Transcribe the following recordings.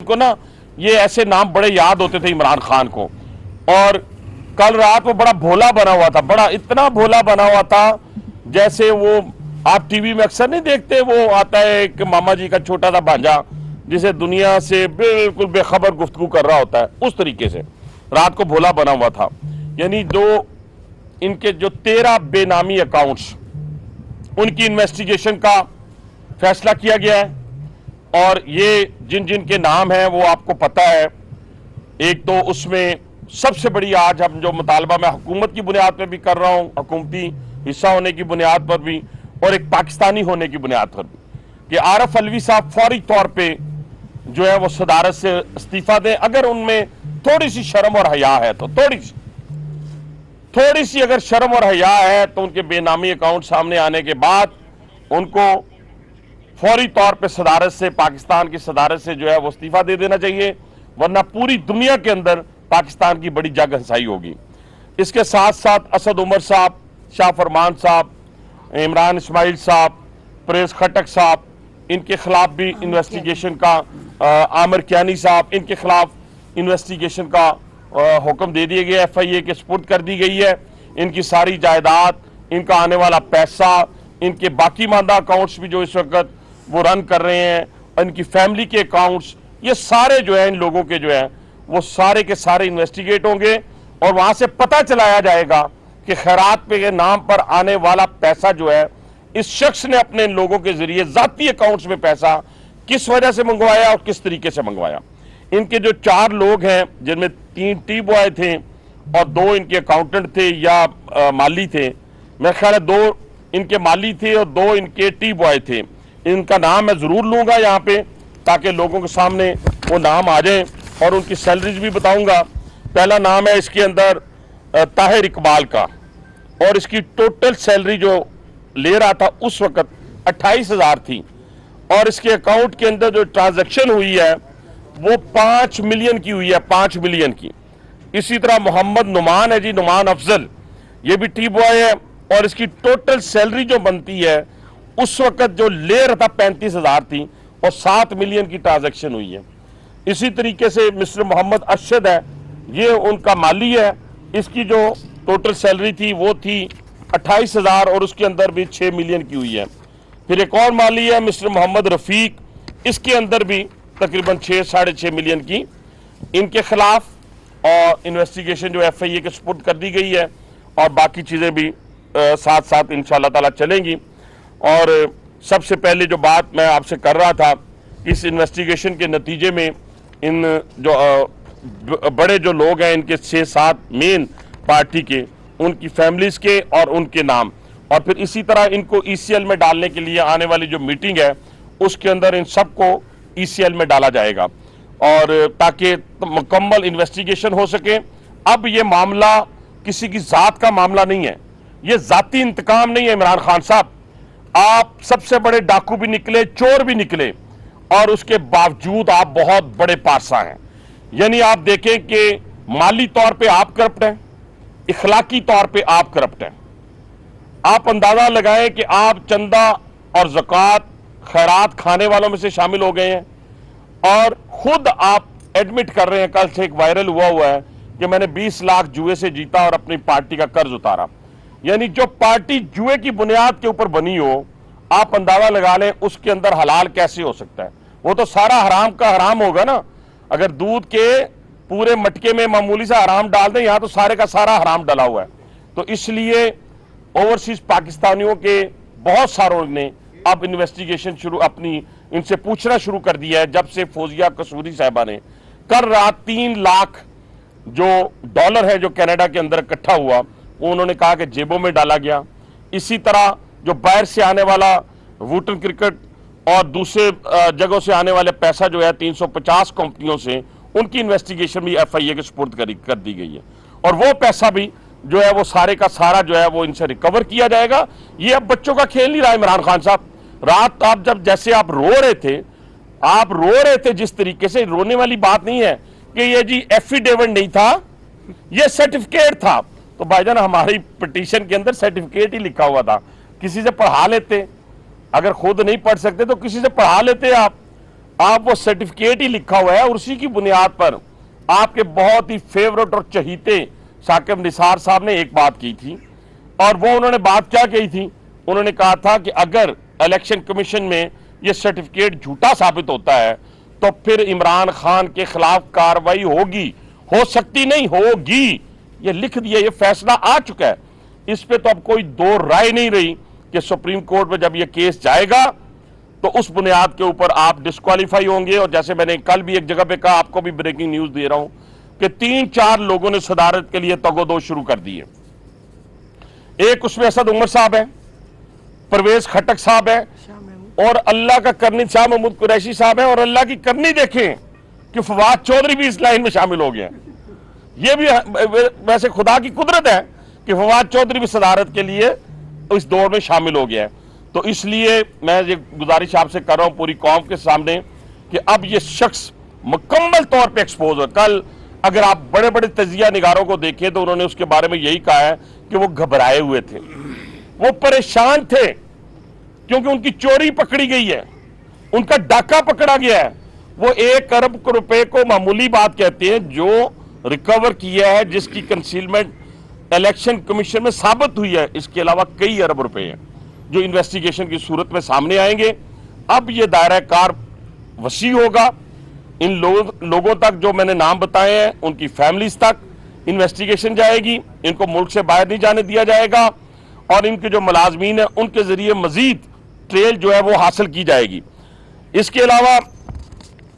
को ना ये ऐसे नाम बड़े याद होते थे इमरान खान को। और कल रात वो बड़ा भोला बना हुआ था, बड़ा इतना भोला बना हुआ था जैसे वो आप टीवी में अक्सर नहीं देखते, वो आता है एक मामा जी का छोटा सा भांजा जिसे दुनिया से बिल्कुल बेखबर गुफ्तगू कर रहा होता है, उस तरीके से रात को भोला बना हुआ था। यानी जो इनके जो 13 बेनामी अकाउंट्स, उनकी इन्वेस्टिगेशन का फैसला किया गया है। और ये जिन जिन के नाम हैं वो आपको पता है। एक तो उसमें सबसे बड़ी आज हम जो मुतालबा मैं हुकूमत की बुनियाद पर भी कर रहा हूँ, हुकूमती हिस्सा होने की बुनियाद पर भी और एक पाकिस्तानी होने की बुनियाद पर भी, कि आरफ अलवी साहब फौरी तौर पे जो है वो सदारत से इस्तीफा दें। अगर उनमें थोड़ी सी शर्म और हया है तो थोड़ी सी अगर शर्म और हया है तो उनके बेनामी अकाउंट सामने आने के बाद उनको फौरी तौर पे सदारत से, पाकिस्तान की सदारत से जो है वो इस्तीफा दे देना चाहिए, वरना पूरी दुनिया के अंदर पाकिस्तान की बड़ी जग हंसाई होगी। इसके साथ साथ असद उमर साहब, शाह फरमान साहब, इमरान इस्माइल साहब, परेज खटक साहब, इनके खिलाफ भी इन्वेस्टिगेशन का, आमिर कियानी साहब, इनके खिलाफ इन्वेस्टिगेशन का हुक्म दे दिया गया, FIA के सुपुर्द कर दी गई है। इनकी सारी जायदाद, इनका आने वाला पैसा, इनके बाकी मानदा अकाउंट्स भी जो इस वक्त वो रन कर रहे हैं, इनकी फैमिली के अकाउंट्स, ये सारे जो है इन लोगों के जो है वो सारे के सारे इन्वेस्टिगेट होंगे और वहां से पता चलाया जाएगा कि खैरात पे के नाम पर आने वाला पैसा जो है इस शख्स ने अपने इन लोगों के जरिए जाती अकाउंट्स में पैसा किस वजह से मंगवाया और किस तरीके से मंगवाया। इनके जो 4 लोग हैं, जिनमें 3 टी बॉय थे और 2 इनके अकाउंटेंट थे या माली थे, मेरे ख्याल है 2 इनके माली थे और 2 इनके टी बॉय थे। इनका नाम मैं जरूर लूंगा यहाँ पे ताकि लोगों के सामने वो नाम आ जाए और उनकी सैलरीज भी बताऊंगा। पहला नाम है इसके अंदर ताहिर इकबाल का, और इसकी टोटल सैलरी जो ले रहा था उस वक्त 28,000 थी, और इसके अकाउंट के अंदर जो ट्रांजैक्शन हुई है वो 5 मिलियन की हुई है, 5 मिलियन की। इसी तरह मोहम्मद नुमान है जी, नुमान अफजल, ये भी टी बॉय है, और इसकी टोटल सैलरी जो बनती है उस वक्त जो ले रहा था 35,000 थी और 7 मिलियन की ट्रांजैक्शन हुई है। इसी तरीके से मिस्टर मोहम्मद अरशद है, ये उनका माली है, इसकी जो टोटल सैलरी थी वो थी 28,000 और उसके अंदर भी 6 मिलियन की हुई है। फिर एक और माली है मिस्टर मोहम्मद रफीक, इसके अंदर भी तकरीबन 6-6.5 मिलियन की इनके खिलाफ और इन्वेस्टिगेशन जो FIA के सुपुर्द कर दी गई है, और बाकी चीज़ें भी साथ साथ इंशाअल्लाह ताला चलेंगी। और सबसे पहले जो बात मैं आपसे कर रहा था, इस इन्वेस्टिगेशन के नतीजे में इन जो बड़े जो लोग हैं, इनके 6-7 मेन पार्टी के, उनकी फैमिलीज के और उनके नाम, और फिर इसी तरह इनको ECL में डालने के लिए आने वाली जो मीटिंग है उसके अंदर इन सबको ECL में डाला जाएगा, और ताकि मुकम्मल इन्वेस्टिगेशन हो सके। अब ये मामला किसी की जात का मामला नहीं है, ये जाती इंतकाम नहीं है। इमरान खान साहब, आप सबसे बड़े डाकू भी निकले, चोर भी निकले, और उसके बावजूद आप बहुत बड़े पासा हैं। यानी आप देखें कि माली तौर पे आप करप्ट हैं, इखलाकी तौर पे आप करप्ट हैं। आप अंदाजा लगाएं कि आप चंदा और ज़कात, खैरात खाने वालों में से शामिल हो गए हैं, और खुद आप एडमिट कर रहे हैं, कल से एक वायरल हुआ है कि मैंने 20 लाख जुए से जीता और अपनी पार्टी का कर्ज उतारा। यानी जो पार्टी जुए की बुनियाद के ऊपर बनी हो, आप अंदाजा लगा लें उसके अंदर हलाल कैसे हो सकता है। वो तो सारा हराम का हराम होगा ना। अगर दूध के पूरे मटके में मामूली सा हराम डाल दें, यहां तो सारे का सारा हराम डला हुआ है। तो इसलिए ओवरसीज पाकिस्तानियों के बहुत सारों ने अब इन्वेस्टिगेशन शुरू अपनी इनसे पूछना शुरू कर दिया है। जब से फौजिया कसूरी साहबा ने कल रात 3 लाख जो डॉलर है जो कनाडा के अंदर इकट्ठा हुआ, वो उन्होंने कहा कि जेबों में डाला गया। इसी तरह जो बाहर से आने वाला वुटन क्रिकेट और दूसरे जगहों से आने वाले पैसा जो है 350 कंपनियों से, उनकी इन्वेस्टिगेशन भी FIA के सुपुर्द कर दी गई है, और वो पैसा भी जो है वो सारे का सारा जो है वो इनसे रिकवर किया जाएगा। ये अब बच्चों का खेल नहीं रहा इमरान खान साहब। रात आप जब जैसे आप रो रहे थे जिस तरीके से, रोने वाली बात नहीं है कि ये जी एफिडेविट नहीं था, ये सर्टिफिकेट था। तो भाईजान, हमारी पिटीशन के अंदर सर्टिफिकेट ही लिखा हुआ था, किसी से पढ़ा लेते। अगर खुद नहीं पढ़ सकते तो किसी से पढ़ा लेते आप। आप वो सर्टिफिकेट ही लिखा हुआ है और उसी की बुनियाद पर आपके बहुत ही फेवरेट और चहीते साकिब निसार साहब ने एक बात की थी, और वो उन्होंने बात क्या कही थी, उन्होंने कहा था कि अगर इलेक्शन कमीशन में ये सर्टिफिकेट झूठा साबित होता है तो फिर इमरान खान के खिलाफ कार्रवाई होगी, हो सकती नहीं होगी, ये लिख दिया, ये फैसला आ चुका है। इस पे तो अब कोई दो राय नहीं रही कि सुप्रीम कोर्ट में जब ये केस जाएगा तो उस बुनियाद के ऊपर आप डिस्क्वालीफाई होंगे। और जैसे मैंने कल भी एक जगह पे कहा, आपको भी ब्रेकिंग न्यूज दे रहा हूं कि 3-4 लोगों ने सदारत के लिए तगोदो शुरू कर दी है। एक उसमें असद उमर साहब है, परवेज खटक साहब है, और अल्लाह का करनी शाह महमूद कुरैशी साहब है, और अल्लाह की करनी देखें कि फवाद चौधरी भी इस लाइन में शामिल हो गया। ये भी वैसे खुदा की कुदरत है कि फवाद चौधरी भी सदारत के लिए इस दौर में शामिल हो गया है। तो इसलिए मैं ये गुजारिश आपसे कर रहा हूं पूरी कौम के सामने कि अब ये शख्स मुकम्मल तौर पे एक्सपोज हो। कल अगर आप बड़े बड़े तजिया निगारों को देखें तो उन्होंने उसके बारे में यही कहा है कि वो घबराए हुए थे, वो परेशान थे, क्योंकि उनकी चोरी पकड़ी गई है, उनका डाका पकड़ा गया है। वो 1 अरब रुपए को मामूली बात कहते हैं जो रिकवर किया है, जिसकी कंसीलमेंट इलेक्शन कमीशन में साबित हुई है। इसके अलावा कई अरब रुपए हैं जो इन्वेस्टिगेशन की सूरत में सामने आएंगे। अब ये दायरा कार वसी होगा, इन लोगों तक जो मैंने नाम बताए हैं उनकी फैमिलीज तक इन्वेस्टिगेशन जाएगी, इनको मुल्क से बाहर नहीं जाने दिया जाएगा, और इनके जो मुलाजमीन है उनके जरिए मजीद ट्रेल जो है वो हासिल की जाएगी। इसके अलावा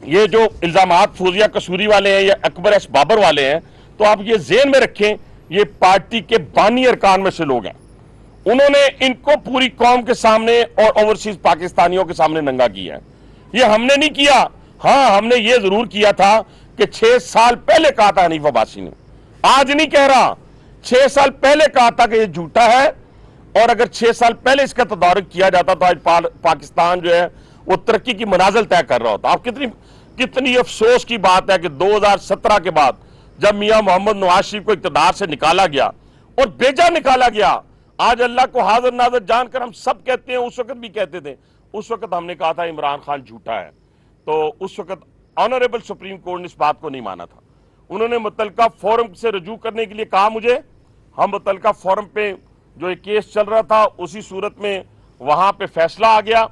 ये जो इल्जामात फौजिया कसूरी वाले हैं या अकबर एस बाबर वाले हैं, तो आप ये ज़हन में रखें, ये पार्टी के बानी अरकान में से लोग हैं। उन्होंने इनको पूरी कौम के सामने और ओवरसीज पाकिस्तानियों के सामने नंगा किया है। ये हमने नहीं किया। हाँ, हमने ये जरूर किया था कि 6 साल पहले कहा था हनीफ अब्बासी ने, आज नहीं कह रहा, 6 साल पहले कहा था कि ये झूठा है, और अगर 6 साल पहले इसका तदारुक किया जाता तो आज पाकिस्तान जो है वो तरक्की की मनाजिल तय कर रहा होता। आप कितनी अफसोस की बात है कि 2017 के बाद जब मियां मोहम्मद नवाज शरीफ को इक़्तिदार से निकाला गया और बेजा निकाला गया, आज अल्लाह को हाजिर नाज़िर जानकर हम सब कहते हैं, उस वक्त भी कहते थे, उस वक्त हमने कहा था इमरान खान झूठा है। तो उस वक्त ऑनरेबल सुप्रीम कोर्ट ने इस बात को नहीं माना था। उन्होंने मुतलका फोरम से रजू करने के लिए कहा मुझे, हम मुतलका फोरम पे जो एक केस चल रहा था उसी सूरत में वहां पे फैसला आ गया,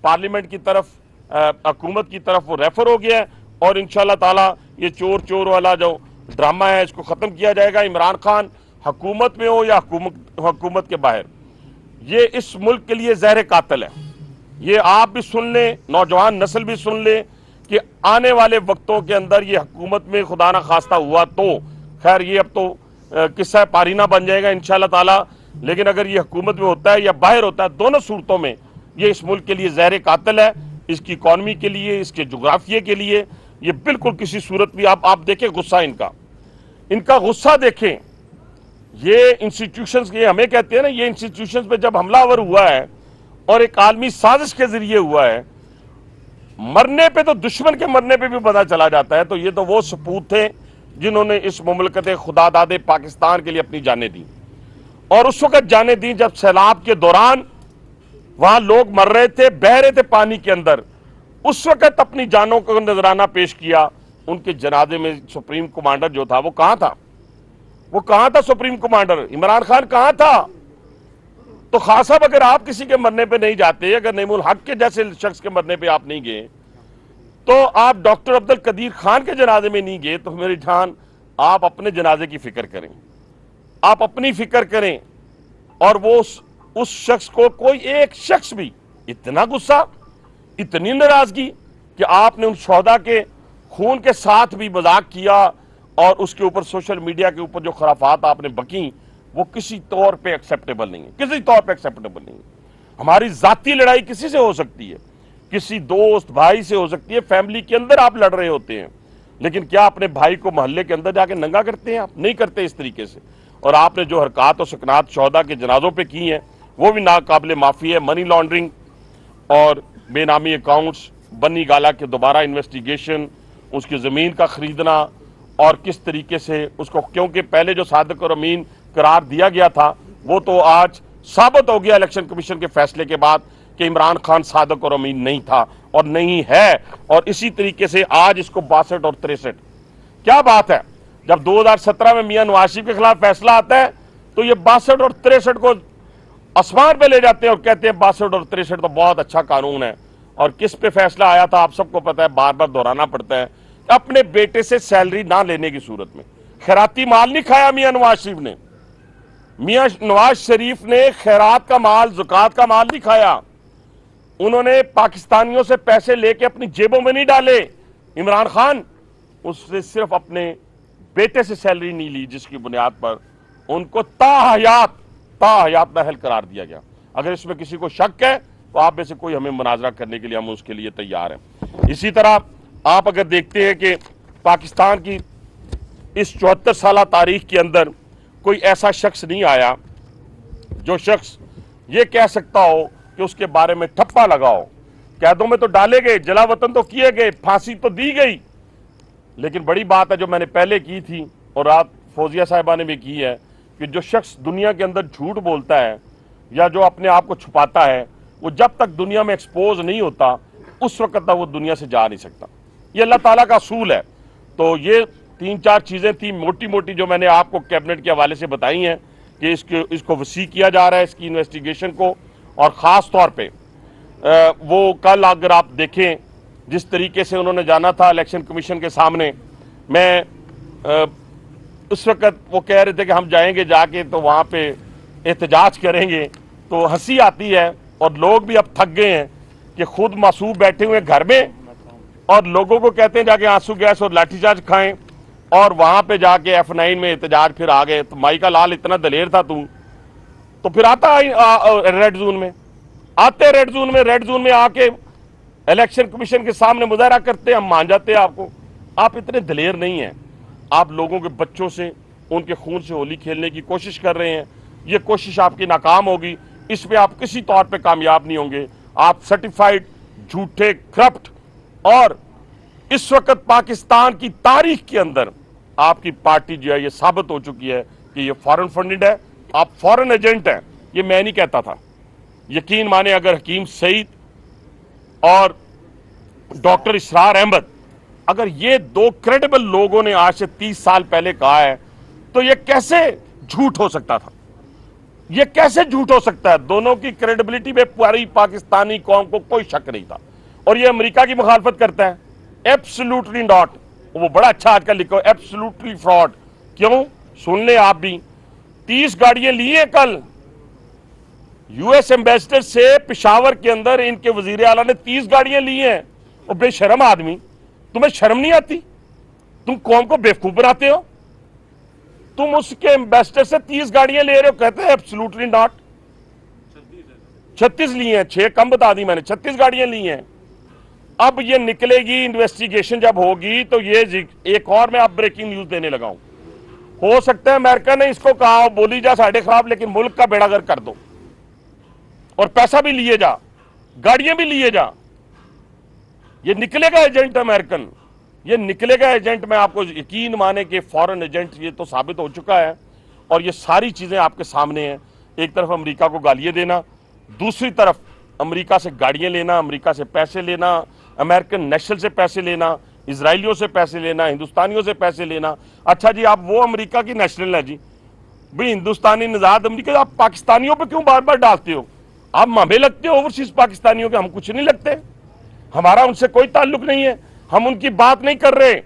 पार्लियामेंट की तरफ, हुकूमत की तरफ वो रेफर हो गया है, और इंशाल्लाह ताला ये चोर चोर वाला जो ड्रामा है इसको खत्म किया जाएगा। इमरान खान हुकूमत में हो या हुकूमत के बाहर, ये इस मुल्क के लिए जहर कातिल है। ये आप भी सुन लें, नौजवान नस्ल भी सुन ले कि आने वाले वक्तों के अंदर ये हुकूमत में खुदा ना खास्ता हुआ तो खैर ये अब तो किस्सा पारीना बन जाएगा इंशाल्लाह ताला, लेकिन अगर ये हुकूमत में होता है या बाहर होता है, दोनों सूरतों में ये इस मुल्क के लिए जहर कातिल है, इसकी इकॉनमी के लिए, इसके जोग्राफिया के लिए। ये बिल्कुल किसी सूरत भी आप देखें गुस्सा इनका गुस्सा देखें। ये इंस्टीट्यूशंस, ये हमें कहते हैं ना, ये इंस्टीट्यूशंस पे जब हमलावर हुआ है और एक आलमी साजिश के जरिए हुआ है, मरने पे तो दुश्मन के मरने पे भी पता चला जाता है। तो ये तो वो सपूत थे जिन्होंने इस मुमलकत खुदादादे पाकिस्तान के लिए अपनी जानें दी, और उस वक्त जानें दी जब सैलाब के दौरान वहां लोग मर रहे थे, बह रहे थे पानी के अंदर, उस वक्त अपनी जानों को नजराना पेश किया। उनके जनाजे में सुप्रीम कमांडर जो था वो कहां था? वो कहां था सुप्रीम कमांडर? इमरान खान कहां था? तो खास साहब, अगर आप किसी के मरने पे नहीं जाते, अगर नईमुल हक के जैसे शख्स के मरने पे आप नहीं गए, तो आप डॉक्टर अब्दुल कदीर खान के जनाजे में नहीं गए, तो मेरी जान आप अपने जनाजे की फिक्र करें, आप अपनी फिक्र करें। और वो उस शख्स को कोई एक शख्स भी इतना गुस्सा, इतनी नाराजगी कि आपने उन शोहदा के खून के साथ भी मजाक किया, और उसके ऊपर सोशल मीडिया के ऊपर जो खराफात आपने बकी, वो किसी तौर पे एक्सेप्टेबल नहीं है, किसी तौर पे एक्सेप्टेबल नहीं है। हमारी जाती लड़ाई किसी से हो सकती है, किसी दोस्त भाई से हो सकती है, फैमिली के अंदर आप लड़ रहे होते हैं, लेकिन क्या अपने भाई को मोहल्ले के अंदर जाके नंगा करते हैं? आप नहीं करते इस तरीके से। और आपने जो हरकत और सकनात शोहदा के जनाजों पे की हैं वो भी नाकाबिले माफ़ी है। मनी लॉन्ड्रिंग और बेनामी अकाउंट्स, बन्नी गाला के दोबारा इन्वेस्टिगेशन, उसकी ज़मीन का खरीदना, और किस तरीके से उसको, क्योंकि पहले जो सादिक और अमीन करार दिया गया था वो तो आज साबित हो गया इलेक्शन कमीशन के फैसले के बाद کہ عمران خان صادق اور अमीन नहीं था और नहीं है, और इसी तरीके से आज इसको 62 और 63, क्या बात है। जब 2017 में मियां नवाज शरीफ के खिलाफ फैसला आता है तो ये 62 और 63 को आसमान पे ले जाते हैं और कहते हैं 62 और 63 तो बहुत अच्छा कानून है। और किस पे फैसला आया था आप सबको पता है, बार बार दोहराना पड़ता है। अपने बेटे से सैलरी ना लेने की सूरत में खैराती माल नहीं खाया मियां नवाज शरीफ ने। मियां नवाज शरीफ ने खैरात का माल, ज़कात का माल नहीं खाया। उन्होंने पाकिस्तानियों से पैसे लेके अपनी जेबों में नहीं डाले। इमरान खान उसने सिर्फ अपने बेटे से सैलरी नहीं ली, जिसकी बुनियाद पर उनको ताहयात नाअहल करार दिया गया। अगर इसमें किसी को शक है तो आप में से कोई हमें मुनाजरा करने के लिए, हम उसके लिए तैयार हैं। इसी तरह आप अगर देखते हैं कि पाकिस्तान की इस 74 साल तारीख के अंदर कोई ऐसा शख्स नहीं आया जो शख्स ये कह सकता हो कि उसके बारे में ठप्पा लगाओ। कैदों में तो डाले गए, जला वतन तो किए गए, फांसी तो दी गई, लेकिन बड़ी बात है जो मैंने पहले की थी और रात फौजिया साहिबा ने भी की है कि जो शख्स दुनिया के अंदर झूठ बोलता है या जो अपने आप को छुपाता है, वो जब तक दुनिया में एक्सपोज नहीं होता उस वक्त तक वो दुनिया से जा नहीं सकता। ये अल्लाह ताला का असूल है। तो ये 3-4 चीज़ें थी मोटी मोटी जो मैंने आपको कैबिनेट के हवाले से बताई हैं कि इसको वसी किया जा रहा है, इसकी इन्वेस्टिगेशन को। और ख़ास तौर पे वो कल अगर आप देखें जिस तरीके से उन्होंने जाना था इलेक्शन कमीशन के सामने, मैं उस वक्त वो कह रहे थे कि हम जाएंगे, जाके तो वहाँ पे एहतजाज करेंगे, तो हंसी आती है। और लोग भी अब थक गए हैं कि खुद मासूम बैठे हुए घर में और लोगों को कहते हैं जाके आंसू गैस और लाठीचार्ज खाएं, और वहाँ पे जाके F9 में एहतजाज फिर आ गए। तो माई का लाल इतना दलेर था तू, तो फिर आता रेड जोन में, आते रेड जोन में आके इलेक्शन कमीशन के सामने मुजाहरा करते, हम मान जाते हैं आपको। आप इतने दलेर नहीं हैं। आप लोगों के बच्चों से, उनके खून से होली खेलने की कोशिश कर रहे हैं। ये कोशिश आपकी नाकाम होगी, इसमें आप किसी तौर पे कामयाब नहीं होंगे। आप सर्टिफाइड झूठे, करप्ट, और इस वक्त पाकिस्तान की तारीख के अंदर आपकी पार्टी जो है ये साबित हो चुकी है कि ये फॉरेन फंडेड है, आप फॉरेन एजेंट हैं। ये मैं नहीं कहता था, यकीन माने अगर हकीम सईद और डॉक्टर इसरार अहमद, अगर ये 2 क्रेडिबल लोगों ने आज से 30 साल पहले कहा है तो ये कैसे झूठ हो सकता था, ये कैसे झूठ हो सकता है। दोनों की क्रेडिबिलिटी में पूरी पाकिस्तानी कौम को कोई शक नहीं था। और ये अमेरिका की मुखालफत करता है, एब्सोल्युटली नॉट। वो बड़ा अच्छा आजकल लिखो, एब्सोल्युटली फ्रॉड। क्यों, सुन ले आप भी। 30 गाड़ियां ली हैं कल यूएस एम्बेसडर से पिशावर के अंदर, इनके वजीर आला ने 30 गाड़ियां ली हैं। और बेशरम आदमी, तुम्हें शर्म नहीं आती? तुम कौम को बेवकूफ बनाते हो। तुम उसके एम्बेसडर से 30 गाड़ियां ले रहे हो, कहते हैं एब्सोल्युटली नॉट। 36 ली हैं, 6 कम बता दी मैंने, 36 गाड़ियां ली हैं। अब ये निकलेगी, इन्वेस्टिगेशन जब होगी तो ये एक और मैं अब ब्रेकिंग न्यूज देने लगा हूं। हो सकता है अमेरिका ने इसको कहा बोली जा साढ़े खराब, लेकिन मुल्क का बेड़ागर कर दो और पैसा भी लिए जा, गाड़ियां भी लिए जा। ये निकलेगा एजेंट अमेरिकन, ये निकलेगा एजेंट। मैं आपको यकीन माने कि फॉरेन एजेंट ये तो साबित हो चुका है। और ये सारी चीजें आपके सामने हैं। एक तरफ अमेरिका को गालियां देना, दूसरी तरफ अमेरिका से गाड़ियां लेना, अमेरिका से पैसे लेना, अमेरिकन नेशनल से पैसे लेना, इजरायलियों से पैसे लेना, हिंदुस्तानियों से पैसे लेना। अच्छा जी, आप वो अमेरिका की नेशनल है जी, भाई हिंदुस्तानी नजाद अमेरिका, आप पाकिस्तानियों पे क्यों बार बार डालते हो? आप मामे लगते हो ओवरसीज पाकिस्तानियों के, हम कुछ नहीं लगते। हमारा उनसे कोई ताल्लुक नहीं है, हम उनकी बात नहीं कर रहे।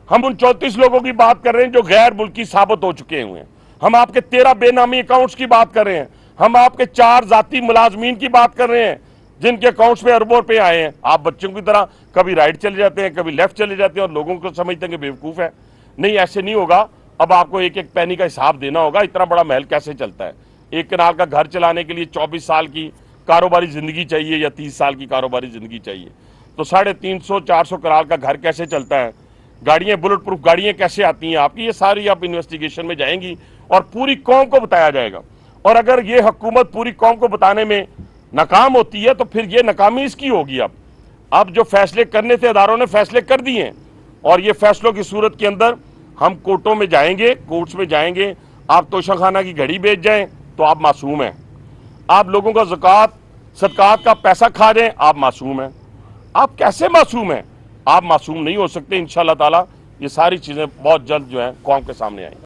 हम उन 34 लोगों की बात कर रहे हैं जो गैर मुल्की साबित हो चुके हुए हैं। हम आपके 13 बेनामी अकाउंट्स की बात कर रहे हैं। हम आपके 4 जाती मुलाजमीन की बात कर रहे हैं जिनके अकाउंट्स में अरबों रुपए आए हैं। आप बच्चों की तरह कभी राइट चले जाते हैं, कभी लेफ्ट चले जाते हैं और लोगों को समझते हैं कि बेवकूफ है। नहीं, ऐसे नहीं होगा। अब आपको एक एक पैनी का हिसाब देना होगा। इतना बड़ा महल कैसे चलता है? एक कनाल का घर चलाने के लिए 24 साल की कारोबारी जिंदगी चाहिए या 30 साल की कारोबारी जिंदगी चाहिए? तो 350-400 कनाल का घर कैसे चलता है? गाड़ियां, बुलेट प्रूफ गाड़ियां कैसे आती हैं आपकी? ये सारी आप इन्वेस्टिगेशन में जाएंगी और पूरी कौम को बताया जाएगा। और अगर ये हुकूमत पूरी कौम को बताने में नाकाम होती है तो फिर ये नाकामी इसकी होगी। अब जो फैसले करने थे अदारों ने फैसले कर दिए हैं और ये फैसलों की सूरत के अंदर हम कोर्टों में जाएंगे, कोर्ट्स में जाएंगे। आप तोशाखाना की घड़ी बेच जाएं तो आप मासूम हैं। आप लोगों का ज़कात सदकात का पैसा खा जाएं, आप मासूम हैं। आप कैसे मासूम हैं? आप मासूम नहीं हो सकते। इंशाअल्लाह ताला ये सारी चीजें बहुत जल्द जो है कौम के सामने आएंगी।